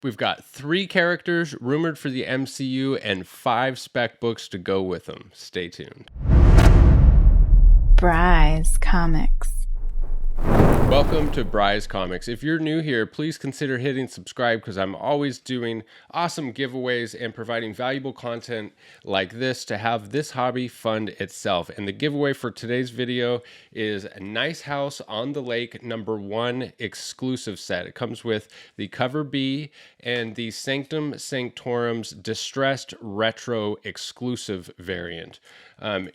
We've got 3 characters rumored for the MCU and 5 spec books to go with them. Stay tuned. Bry's Comics. Welcome to Bry's Comics. If you're new here, please consider hitting subscribe because I'm always doing awesome giveaways and providing valuable content like this to have this hobby fund itself. And the giveaway for today's video is a Nice House on the Lake #1 exclusive set. It comes with the cover B and the Sanctum Sanctorum's Distressed Retro exclusive variant.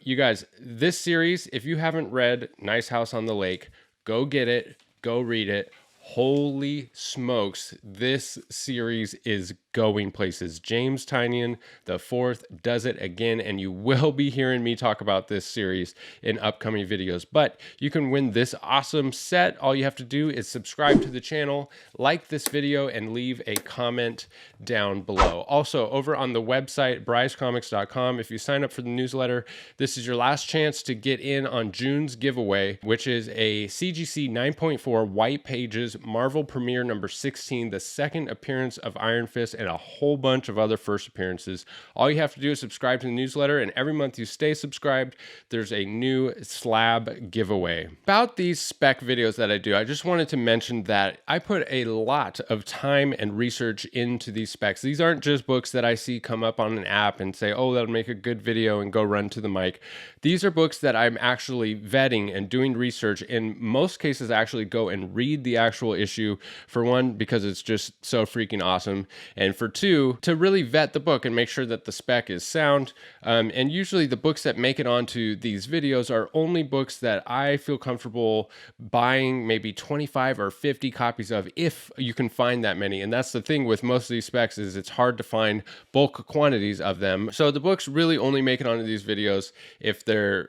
You guys, this series, if you haven't read Nice House on the Lake, go get it. Go read it. Holy smokes, this series is going places. James Tynion IV does it again, and you will be hearing me talk about this series in upcoming videos. But you can win this awesome set. All you have to do is subscribe to the channel, like this video, and leave a comment down below. Also, over on the website, bryscomics.com, if you sign up for the newsletter, this is your last chance to get in on June's giveaway, which is a CGC 9.4 White Pages Marvel Premiere #16, the second appearance of Iron Fist, and a whole bunch of other first appearances. All you have to do is subscribe to the newsletter, and every month you stay subscribed, there's a new slab giveaway. About these spec videos that I do, I just wanted to mention that I put a lot of time and research into these specs. These aren't just books that I see come up on an app and say, oh, that'll make a good video, and go run to the mic. These are books that I'm actually vetting and doing research. In most cases, I actually go and read the actual issue, for one, because it's just so freaking awesome, and for two, to really vet the book and make sure that the spec is sound. And usually the books that make it onto these videos are only books that I feel comfortable buying maybe 25 or 50 copies of, if you can find that many. And that's the thing with most of these specs, is it's hard to find bulk quantities of them. So the books really only make it onto these videos if they're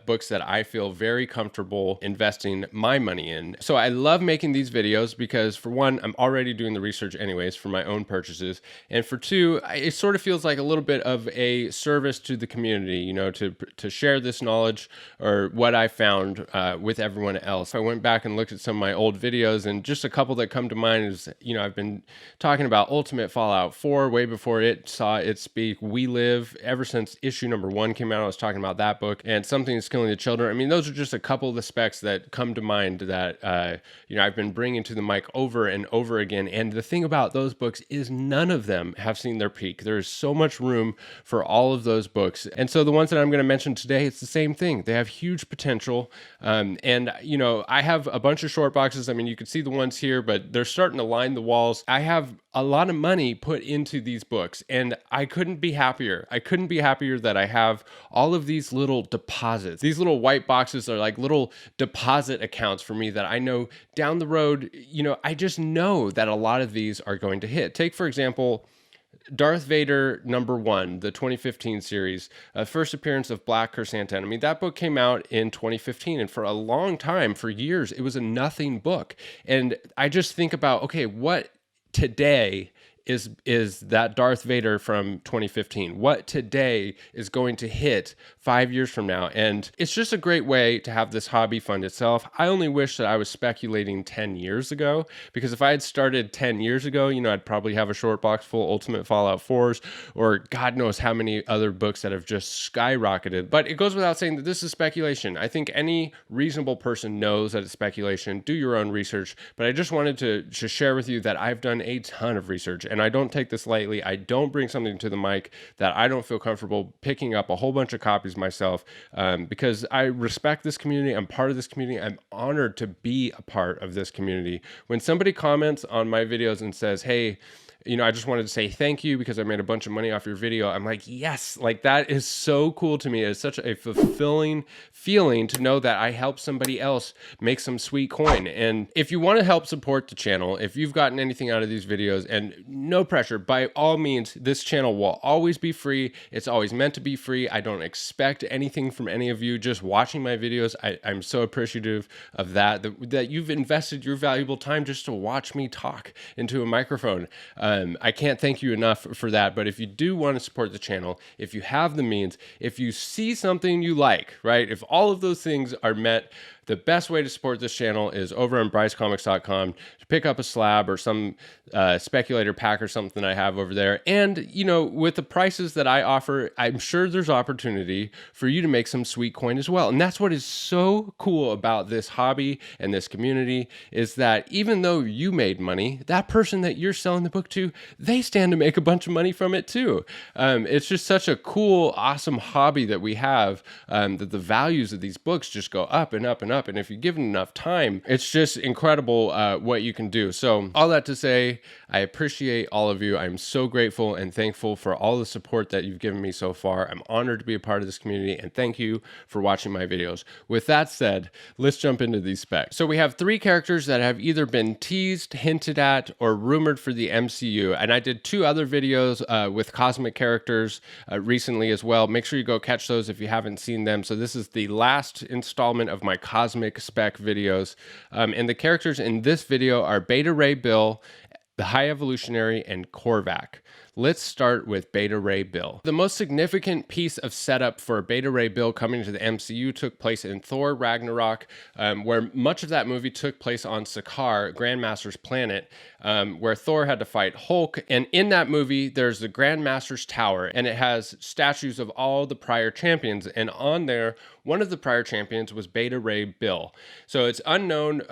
books that I feel very comfortable investing my money in. So I love making these videos because, for one, I'm already doing the research anyways for my own purchases, and for two, it sort of feels like a little bit of a service to the community, you know, to share this knowledge or what I found with everyone else. I went back and looked at some of my old videos, and just a couple that come to mind is, you know, I've been talking about Ultimate Fallout 4 way before it saw its speak. We Live, ever since issue #1 came out, I was talking about that book, and Something is Killing the Children. I mean, those are just a couple of the specs that come to mind that, you know, I've been bringing to the mic over and over again. And the thing about those books is none of them have seen their peak. There is so much room for all of those books. And so the ones that I'm going to mention today, it's the same thing. They have huge potential. And, you know, I have a bunch of short boxes. I mean, you can see the ones here, but they're starting to line the walls. I have a lot of money put into these books, and I couldn't be happier. I couldn't be happier that I have all of these little deposits. These little white boxes are like little deposit accounts for me that I know down the road, you know, I just know that a lot of these are going to hit. Take, for example, Darth Vader #1, the 2015 series, first appearance of Black Chrysanthemum. I mean, that book came out in 2015, and for a long time, for years, it was a nothing book. And I just think about, okay, what today is that Darth Vader from 2015? What today is going to hit 5 years from now? And it's just a great way to have this hobby fund itself. I only wish that I was speculating 10 years ago, because if I had started 10 years ago, you know, I'd probably have a short box full of Ultimate Fallout 4s, or God knows how many other books that have just skyrocketed. But it goes without saying that this is speculation. I think any reasonable person knows that it's speculation. Do your own research. But I just wanted to share with you that I've done a ton of research, and I don't take this lightly. I don't bring something to the mic that I don't feel comfortable picking up a whole bunch of copies myself, because I respect this community. I'm part of this community. I'm honored to be a part of this community. When somebody comments on my videos and says, hey, you know, I just wanted to say thank you because I made a bunch of money off your video, I'm like, yes, like that is so cool to me. It's such a fulfilling feeling to know that I helped somebody else make some sweet coin. And if you want to help support the channel, if you've gotten anything out of these videos, and no pressure, by all means, this channel will always be free. It's always meant to be free. I don't expect anything from any of you just watching my videos. I'm so appreciative of that you've invested your valuable time just to watch me talk into a microphone. I can't thank you enough for that. But if you do want to support the channel, if you have the means, if you see something you like, right? If all of those things are met, the best way to support this channel is over on brycecomics.com to pick up a slab or some speculator pack or something I have over there. And, you know, with the prices that I offer, I'm sure there's opportunity for you to make some sweet coin as well. And that's what is so cool about this hobby and this community, is that even though you made money, that person that you're selling the book to, they stand to make a bunch of money from it too. It's just such a cool, awesome hobby that we have, that the values of these books just go up and up and up. And if you give it enough time, it's just incredible what you can do. So all that to say, I appreciate all of you. I'm so grateful and thankful for all the support that you've given me so far. I'm honored to be a part of this community, and thank you for watching my videos. With that said, let's jump into these specs. So we have 3 characters that have either been teased, hinted at, or rumored for the MCU. And I did 2 other videos with cosmic characters recently as well. Make sure you go catch those if you haven't seen them. So this is the last installment of my cosmic spec videos. And the characters in this video are Beta Ray Bill, the High Evolutionary, and Korvac. Let's start with Beta Ray Bill. The most significant piece of setup for Beta Ray Bill coming to the MCU took place in Thor Ragnarok, where much of that movie took place on Sakaar, Grandmaster's planet, where Thor had to fight Hulk. And in that movie, there's the Grandmaster's Tower, and it has statues of all the prior champions. And on there, one of the prior champions was Beta Ray Bill. So it's unknown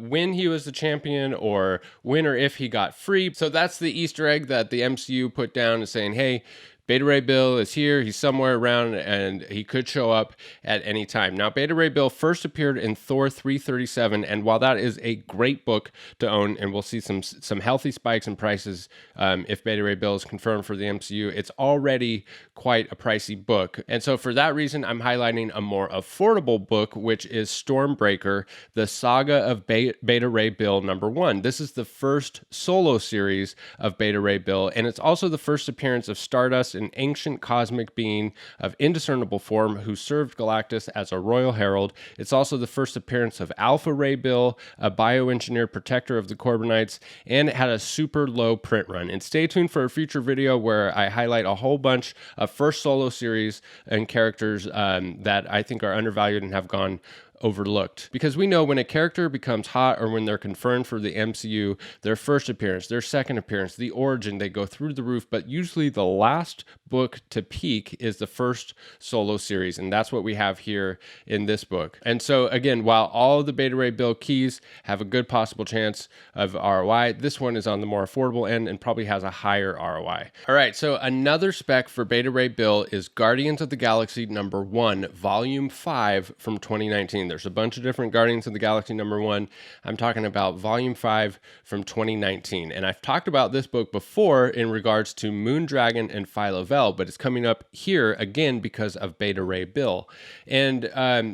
when he was the champion or when or if he got free. So that's the Easter egg that the MCU put down, and saying, hey, Beta Ray Bill is here, he's somewhere around, and he could show up at any time. Now, Beta Ray Bill first appeared in Thor 337, and while that is a great book to own, and we'll see some healthy spikes in prices if Beta Ray Bill is confirmed for the MCU, it's already quite a pricey book. And so for that reason, I'm highlighting a more affordable book, which is Stormbreaker, the Saga of Beta Ray Bill #1. This is the first solo series of Beta Ray Bill, and it's also the first appearance of Stardust, an ancient cosmic being of indiscernible form who served Galactus as a royal herald. It's also the first appearance of Alpha Ray Bill, a bioengineered protector of the Corbinites, and it had a super low print run. And stay tuned for a future video where I highlight a whole bunch of first solo series and characters that I think are undervalued and have gone overlooked, because we know when a character becomes hot or when they're confirmed for the MCU, their first appearance, their second appearance, the origin, they go through the roof, but usually the last book to peak is the first solo series, and that's what we have here in this book. And so again, while all of the Beta Ray Bill keys have a good possible chance of ROI, this one is on the more affordable end and probably has a higher ROI. All right, so another spec for Beta Ray Bill is Guardians of the Galaxy #1, Volume 5 from 2019. There's a bunch of different Guardians of the Galaxy #1. I'm talking about Volume 5 from 2019. And I've talked about this book before in regards to Moondragon and Phyla-Vell, but it's coming up here again because of Beta Ray Bill. And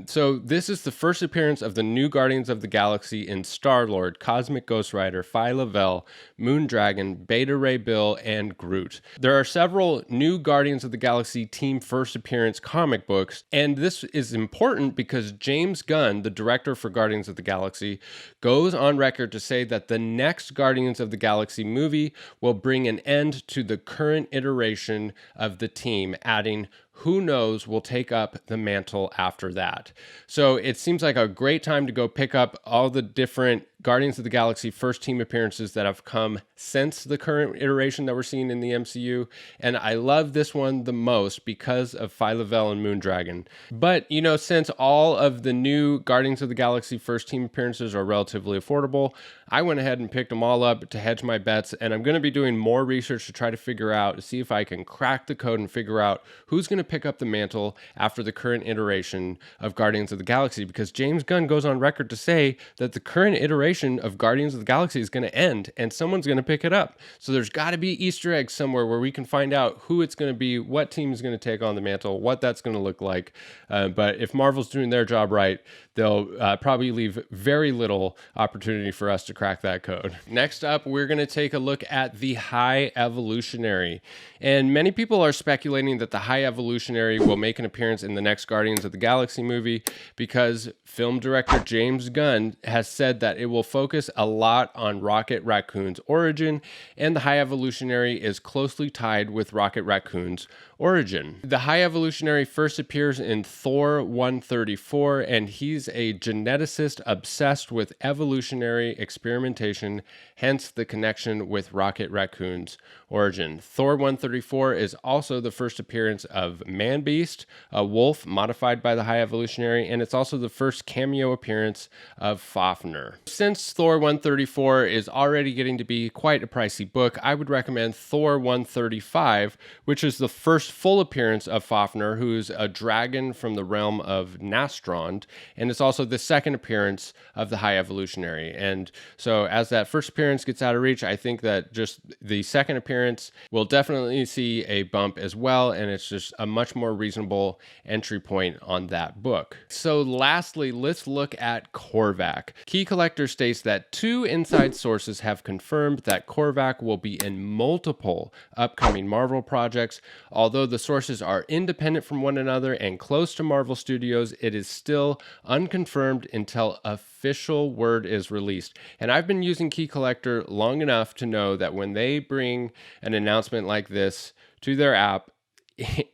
so this is the first appearance of the new Guardians of the Galaxy in Star-Lord, Cosmic Ghost Rider, Phyla-Vell, Moondragon, Beta Ray Bill, and Groot. There are several new Guardians of the Galaxy team first appearance comic books, and this is important because James Gunn, the director for Guardians of the Galaxy, goes on record to say that the next Guardians of the Galaxy movie will bring an end to the current iteration of the team, adding, who knows, will take up the mantle after that. So it seems like a great time to go pick up all the different Guardians of the Galaxy first team appearances that have come since the current iteration that we're seeing in the MCU. And I love this one the most because of Phyla-Vell and Moondragon. But, you know, since all of the new Guardians of the Galaxy first team appearances are relatively affordable, I went ahead and picked them all up to hedge my bets. And I'm going to be doing more research to try to figure out, to see if I can crack the code and figure out who's going to pick up the mantle after the current iteration of Guardians of the Galaxy, because James Gunn goes on record to say that the current iteration of Guardians of the Galaxy is going to end and someone's going to pick it up. So there's got to be Easter eggs somewhere where we can find out who it's going to be, what team is going to take on the mantle, what that's going to look like. But if Marvel's doing their job right, they'll probably leave very little opportunity for us to crack that code. Next up, we're going to take a look at the High Evolutionary. And many people are speculating that the High Evolutionary will make an appearance in the next Guardians of the Galaxy movie because film director James Gunn has said that it will will focus a lot on Rocket Raccoon's origin, and the High Evolutionary is closely tied with Rocket Raccoon's origin. The High Evolutionary first appears in Thor 134, and he's a geneticist obsessed with evolutionary experimentation, hence the connection with Rocket Raccoon's origin. Thor 134 is also the first appearance of Man-Beast, a wolf modified by the High Evolutionary, and it's also the first cameo appearance of Fafnir. Since Thor 134 is already getting to be quite a pricey book, I would recommend Thor 135, which is the first full appearance of Fafnir, who's a dragon from the realm of Nastrond, and it's also the second appearance of the High Evolutionary. And so as that first appearance gets out of reach, I think that just the second appearance will definitely see a bump as well, and it's just a much more reasonable entry point on that book. So lastly, let's look at Korvac. Key Collector states that 2 inside sources have confirmed that Korvac will be in multiple upcoming Marvel projects. Although the sources are independent from one another and close to Marvel Studios, it is still unconfirmed until official word is released. And I've been using Key Collector long enough to know that when they bring an announcement like this to their app,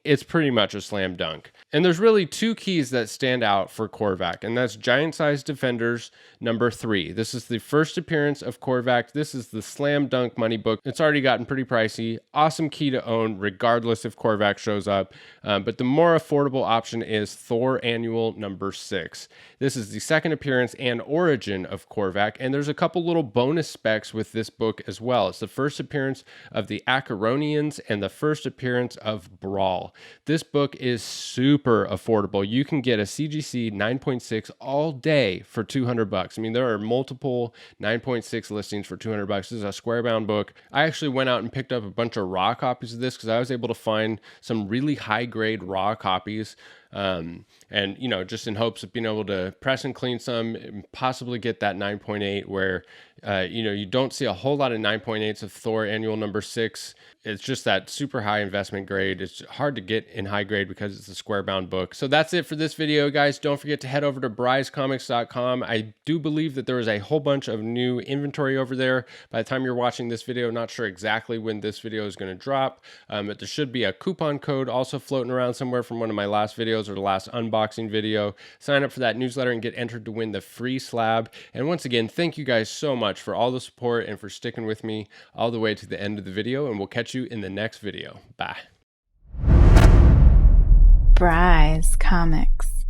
it's pretty much a slam dunk. And there's really 2 keys that stand out for Korvac, and that's Giant Size Defenders number 3. This is the first appearance of Korvac. This is the slam dunk money book. It's already gotten pretty pricey. Awesome key to own regardless if Korvac shows up. But the more affordable option is Thor Annual number 6. This is the second appearance and origin of Korvac, and there's a couple little bonus specs with this book as well. It's the first appearance of the Acheronians and the first appearance of Brawl. This book is super affordable. You can get a CGC 9.6 all day for $200. I mean, there are multiple 9.6 listings for $200. This is a square-bound book. I actually went out and picked up a bunch of raw copies of this because I was able to find some really high-grade raw copies. And, you know, just in hopes of being able to press and clean some, and possibly get that 9.8 where, you know, you don't see a whole lot of 9.8s of Thor Annual number 6. It's just that super high investment grade. It's hard to get in high grade because it's a square bound book. So that's it for this video, guys. Don't forget to head over to brycecomics.com. I do believe that there is a whole bunch of new inventory over there. By the time you're watching this video, not sure exactly when this video is going to drop, but there should be a coupon code also floating around somewhere from one of my last videos or the last unboxing video. Sign up for that newsletter and get entered to win the free slab. And once again, thank you guys so much for all the support and for sticking with me all the way to the end of the video, and we'll catch you in the next video. Bye. Bryce Comics.